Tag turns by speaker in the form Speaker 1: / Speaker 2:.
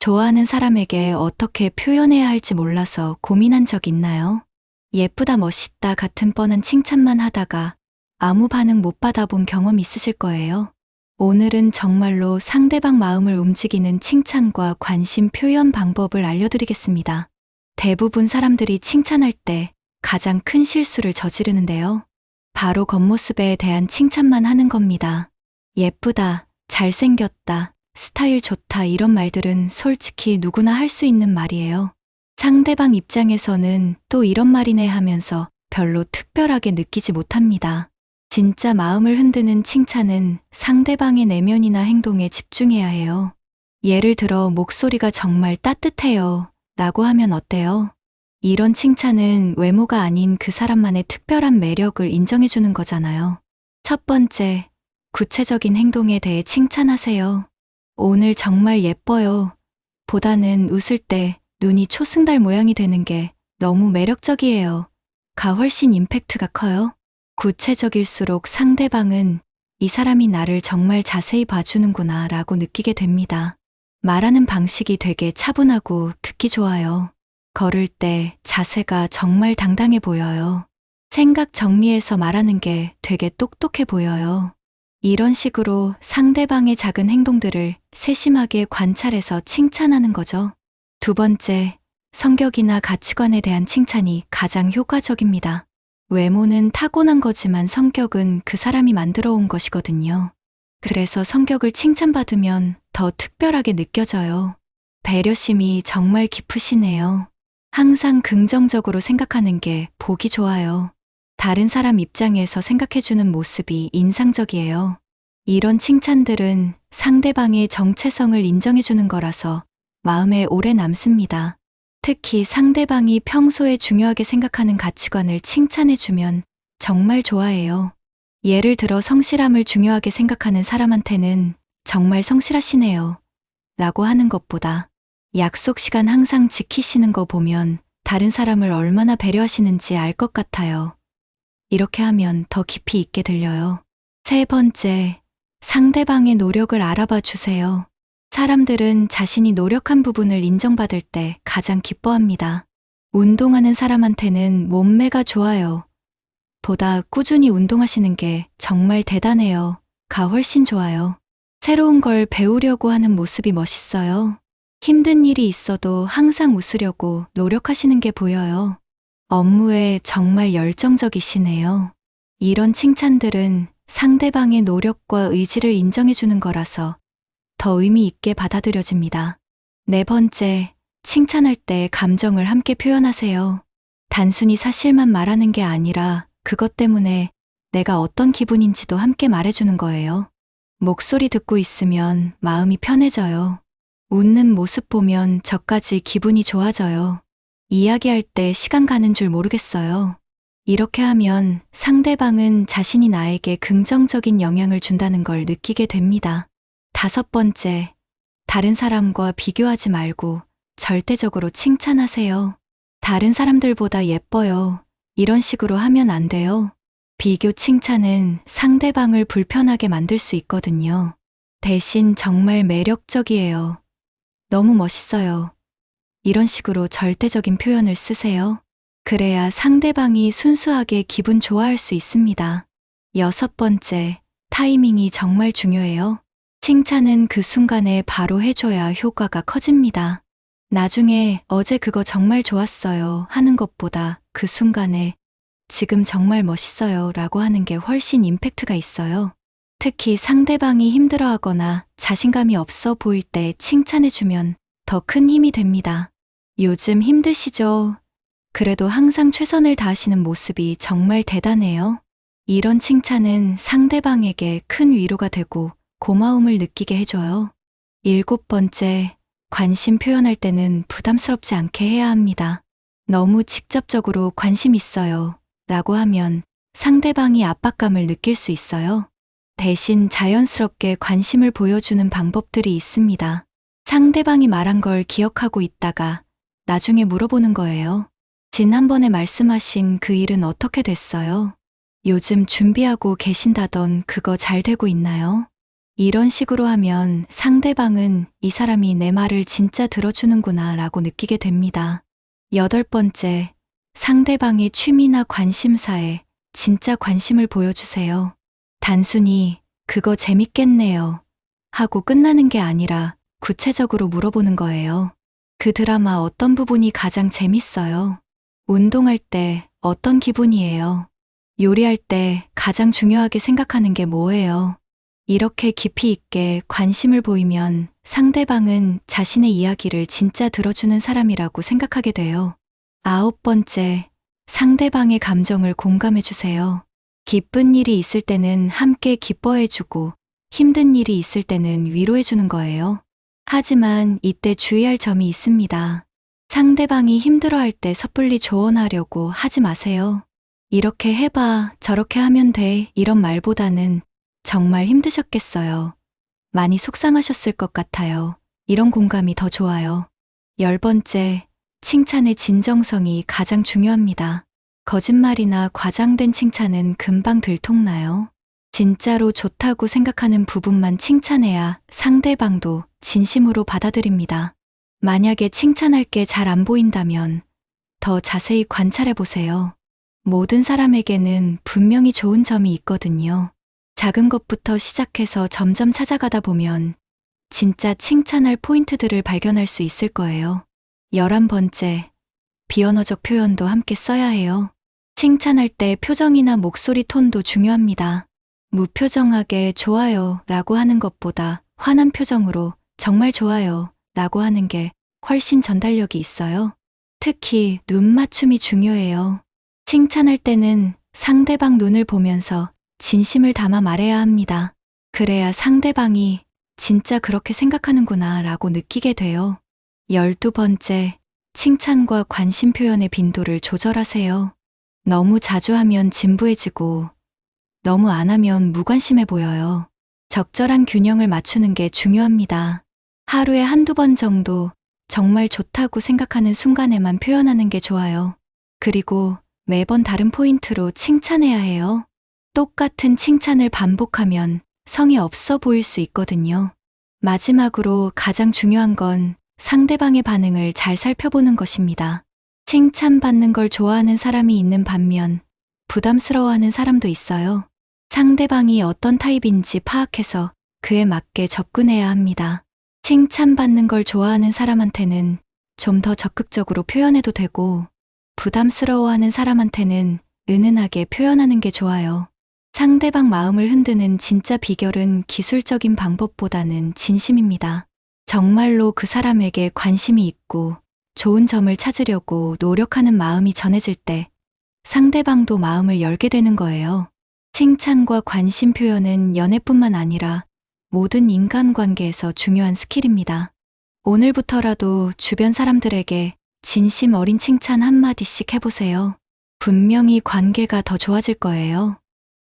Speaker 1: 좋아하는 사람에게 어떻게 표현해야 할지 몰라서 고민한 적 있나요? 예쁘다, 멋있다 같은 뻔한 칭찬만 하다가 아무 반응 못 받아본 경험 있으실 거예요. 오늘은 정말로 상대방 마음을 움직이는 칭찬과 관심 표현 방법을 알려드리겠습니다. 대부분 사람들이 칭찬할 때 가장 큰 실수를 저지르는데요. 바로 겉모습에 대한 칭찬만 하는 겁니다. 예쁘다, 잘생겼다, 스타일 좋다 이런 말들은 솔직히 누구나 할 수 있는 말이에요. 상대방 입장에서는 또 이런 말이네 하면서 별로 특별하게 느끼지 못합니다. 진짜 마음을 흔드는 칭찬은 상대방의 내면이나 행동에 집중해야 해요. 예를 들어 목소리가 정말 따뜻해요 라고 하면 어때요? 이런 칭찬은 외모가 아닌 그 사람만의 특별한 매력을 인정해주는 거잖아요. 첫 번째, 구체적인 행동에 대해 칭찬하세요. 오늘 정말 예뻐요. 보다는 웃을 때 눈이 초승달 모양이 되는 게 너무 매력적이에요. 가 훨씬 임팩트가 커요. 구체적일수록 상대방은 이 사람이 나를 정말 자세히 봐주는구나 라고 느끼게 됩니다. 말하는 방식이 되게 차분하고 듣기 좋아요. 걸을 때 자세가 정말 당당해 보여요. 생각 정리해서 말하는 게 되게 똑똑해 보여요. 이런 식으로 상대방의 작은 행동들을 세심하게 관찰해서 칭찬하는 거죠. 두 번째, 성격이나 가치관에 대한 칭찬이 가장 효과적입니다. 외모는 타고난 거지만 성격은 그 사람이 만들어 온 것이거든요. 그래서 성격을 칭찬받으면 더 특별하게 느껴져요. 배려심이 정말 깊으시네요. 항상 긍정적으로 생각하는 게 보기 좋아요. 다른 사람 입장에서 생각해주는 모습이 인상적이에요. 이런 칭찬들은 상대방의 정체성을 인정해주는 거라서 마음에 오래 남습니다. 특히 상대방이 평소에 중요하게 생각하는 가치관을 칭찬해주면 정말 좋아해요. 예를 들어 성실함을 중요하게 생각하는 사람한테는 정말 성실하시네요 라고 하는 것보다 약속 시간 항상 지키시는 거 보면 다른 사람을 얼마나 배려하시는지 알 것 같아요. 이렇게 하면 더 깊이 있게 들려요. 세 번째, 상대방의 노력을 알아봐 주세요. 사람들은 자신이 노력한 부분을 인정받을 때 가장 기뻐합니다. 운동하는 사람한테는 몸매가 좋아요. 보다 꾸준히 운동하시는 게 정말 대단해요. 가 훨씬 좋아요. 새로운 걸 배우려고 하는 모습이 멋있어요. 힘든 일이 있어도 항상 웃으려고 노력하시는 게 보여요. 업무에 정말 열정적이시네요. 이런 칭찬들은 상대방의 노력과 의지를 인정해주는 거라서 더 의미 있게 받아들여집니다. 네 번째, 칭찬할 때 감정을 함께 표현하세요. 단순히 사실만 말하는 게 아니라 그것 때문에 내가 어떤 기분인지도 함께 말해주는 거예요. 목소리 듣고 있으면 마음이 편해져요. 웃는 모습 보면 저까지 기분이 좋아져요. 이야기할 때 시간 가는 줄 모르겠어요. 이렇게 하면 상대방은 자신이 나에게 긍정적인 영향을 준다는 걸 느끼게 됩니다. 다섯 번째, 다른 사람과 비교하지 말고 절대적으로 칭찬하세요. 다른 사람들보다 예뻐요. 이런 식으로 하면 안 돼요. 비교 칭찬은 상대방을 불편하게 만들 수 있거든요. 대신 정말 매력적이에요. 너무 멋있어요. 이런 식으로 절대적인 표현을 쓰세요. 그래야 상대방이 순수하게 기분 좋아할 수 있습니다. 여섯 번째, 타이밍이 정말 중요해요. 칭찬은 그 순간에 바로 해줘야 효과가 커집니다. 나중에 어제 그거 정말 좋았어요 하는 것보다 그 순간에 지금 정말 멋있어요 라고 하는 게 훨씬 임팩트가 있어요. 특히 상대방이 힘들어하거나 자신감이 없어 보일 때 칭찬해주면 더 큰 힘이 됩니다. 요즘 힘드시죠? 그래도 항상 최선을 다하시는 모습이 정말 대단해요. 이런 칭찬은 상대방에게 큰 위로가 되고 고마움을 느끼게 해줘요. 일곱 번째, 관심 표현할 때는 부담스럽지 않게 해야 합니다. 너무 직접적으로 관심 있어요 라고 하면 상대방이 압박감을 느낄 수 있어요. 대신 자연스럽게 관심을 보여주는 방법들이 있습니다. 상대방이 말한 걸 기억하고 있다가 나중에 물어보는 거예요. 지난번에 말씀하신 그 일은 어떻게 됐어요? 요즘 준비하고 계신다던 그거 잘 되고 있나요? 이런 식으로 하면 상대방은 이 사람이 내 말을 진짜 들어주는구나 라고 느끼게 됩니다. 8번째, 상대방의 취미나 관심사에 진짜 관심을 보여주세요. 단순히 그거 재밌겠네요 하고 끝나는 게 아니라 구체적으로 물어보는 거예요. 그 드라마 어떤 부분이 가장 재밌어요? 운동할 때 어떤 기분이에요? 요리할 때 가장 중요하게 생각하는 게 뭐예요? 이렇게 깊이 있게 관심을 보이면 상대방은 자신의 이야기를 진짜 들어주는 사람이라고 생각하게 돼요. 9번째, 상대방의 감정을 공감해 주세요. 기쁜 일이 있을 때는 함께 기뻐해 주고 힘든 일이 있을 때는 위로해 주는 거예요. 하지만 이때 주의할 점이 있습니다. 상대방이 힘들어할 때 섣불리 조언하려고 하지 마세요. 이렇게 해봐, 저렇게 하면 돼, 이런 말보다는 정말 힘드셨겠어요. 많이 속상하셨을 것 같아요. 이런 공감이 더 좋아요. 10번째, 칭찬의 진정성이 가장 중요합니다. 거짓말이나 과장된 칭찬은 금방 들통나요. 진짜로 좋다고 생각하는 부분만 칭찬해야 상대방도 진심으로 받아들입니다. 만약에 칭찬할 게 잘 안 보인다면 더 자세히 관찰해 보세요. 모든 사람에게는 분명히 좋은 점이 있거든요. 작은 것부터 시작해서 점점 찾아가다 보면 진짜 칭찬할 포인트들을 발견할 수 있을 거예요. 11번째, 비언어적 표현도 함께 써야 해요. 칭찬할 때 표정이나 목소리 톤도 중요합니다. 무표정하게 좋아요 라고 하는 것보다 환한 표정으로 정말 좋아요 라고 하는 게 훨씬 전달력이 있어요. 특히 눈 맞춤이 중요해요. 칭찬할 때는 상대방 눈을 보면서 진심을 담아 말해야 합니다. 그래야 상대방이 진짜 그렇게 생각하는구나 라고 느끼게 돼요. 12번째, 칭찬과 관심 표현의 빈도를 조절하세요. 너무 자주 하면 진부해지고 너무 안 하면 무관심해 보여요. 적절한 균형을 맞추는 게 중요합니다. 하루에 한두 번 정도 정말 좋다고 생각하는 순간에만 표현하는 게 좋아요. 그리고 매번 다른 포인트로 칭찬해야 해요. 똑같은 칭찬을 반복하면 성의 없어 보일 수 있거든요. 마지막으로 가장 중요한 건 상대방의 반응을 잘 살펴보는 것입니다. 칭찬받는 걸 좋아하는 사람이 있는 반면 부담스러워하는 사람도 있어요. 상대방이 어떤 타입인지 파악해서 그에 맞게 접근해야 합니다. 칭찬받는 걸 좋아하는 사람한테는 좀 더 적극적으로 표현해도 되고 부담스러워하는 사람한테는 은은하게 표현하는 게 좋아요. 상대방 마음을 흔드는 진짜 비결은 기술적인 방법보다는 진심입니다. 정말로 그 사람에게 관심이 있고 좋은 점을 찾으려고 노력하는 마음이 전해질 때 상대방도 마음을 열게 되는 거예요. 칭찬과 관심 표현은 연애뿐만 아니라 모든 인간관계에서 중요한 스킬입니다. 오늘부터라도 주변 사람들에게 진심 어린 칭찬 한마디씩 해보세요. 분명히 관계가 더 좋아질 거예요.